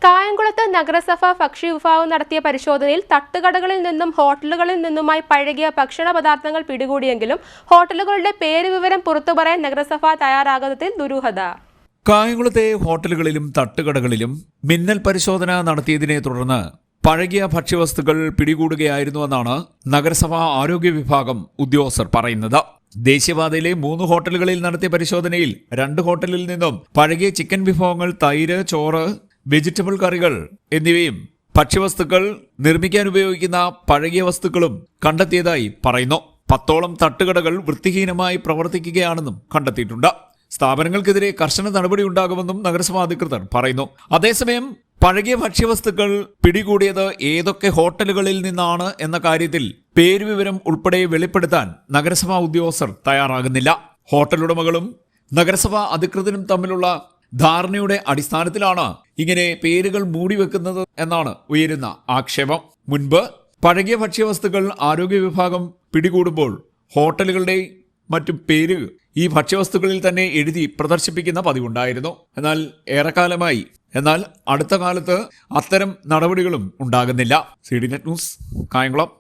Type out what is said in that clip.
കായംകുളത്ത് നഗരസഭ ഭക്ഷ്യവിഭാഗം നടത്തിയ പരിശോധനയിൽ തട്ടുകടകളിൽ നിന്നും ഹോട്ടലുകളിൽ നിന്നുമായി പഴകിയ ഭക്ഷണ പദാർത്ഥങ്ങൾ പിടികൂടിയെങ്കിലും ഹോട്ടലുകളുടെ പേര് വിവരം പുറത്തുപറയാൻ നഗരസഭ തയ്യാറാകാത്തതിൽ ദുരൂഹത. കായംകുളത്തെ ഹോട്ടലുകളിലും തട്ടുകടകളിലും മിന്നൽ പരിശോധന നടത്തിയതിനെ തുടർന്ന് പഴകിയ ഭക്ഷ്യവസ്തുക്കൾ പിടികൂടുകയായിരുന്നുവെന്നാണ് നഗരസഭാ ആരോഗ്യ വിഭാഗം ഉദ്യോഗസ്ഥർ പറയുന്നത്. ദേശീയപാതയിലെ 3 ഹോട്ടലുകളിൽ നടത്തിയ പരിശോധനയിൽ 2 ഹോട്ടലിൽ നിന്നും പഴകിയ ചിക്കൻ വിഭവങ്ങൾ, തൈര്, ചോറ്, വെജിറ്റബിൾ കറികൾ എന്നിവയും ഭക്ഷ്യവസ്തുക്കൾ നിർമ്മിക്കാൻ ഉപയോഗിക്കുന്ന പഴകിയ വസ്തുക്കളും കണ്ടെത്തിയതായി പറയുന്നു. 10ഓളം തട്ടുകടകൾ വൃത്തിഹീനമായി പ്രവർത്തിക്കുകയാണെന്നും കണ്ടെത്തിയിട്ടുണ്ട്. സ്ഥാപനങ്ങൾക്കെതിരെ കർശന നടപടി ഉണ്ടാകുമെന്നും നഗരസഭാ അധികൃതർ പറയുന്നു. അതേസമയം പഴകിയ ഭക്ഷ്യവസ്തുക്കൾ പിടികൂടിയത് ഏതൊക്കെ ഹോട്ടലുകളിൽ നിന്നാണ് എന്ന കാര്യത്തിൽ പേരുവിവരം ഉൾപ്പെടെ വെളിപ്പെടുത്താൻ നഗരസഭാ ഉദ്യോഗസ്ഥർ തയ്യാറാകുന്നില്ല. ഹോട്ടലുടമകളും നഗരസഭാ അധികൃതരും തമ്മിലുള്ള ധാരണയുടെ അടിസ്ഥാനത്തിലാണ് ഇങ്ങനെ പേരുകൾ മൂടിവെക്കുന്നത് എന്നാണ് ഉയരുന്ന ആക്ഷേപം. മുൻപ് പഴകിയ ഭക്ഷ്യവസ്തുക്കൾ ആരോഗ്യ വിഭാഗം പിടികൂടുമ്പോൾ ഹോട്ടലുകളുടെ മറ്റു പേര് ഈ ഭക്ഷ്യവസ്തുക്കളിൽ തന്നെ എഴുതി പ്രദർശിപ്പിക്കുന്ന പതിവുണ്ടായിരുന്നു. എന്നാൽ അടുത്ത കാലത്ത് അത്തരം നടപടികളും ഉണ്ടാകുന്നില്ല. CDNet news, Kayamkulam.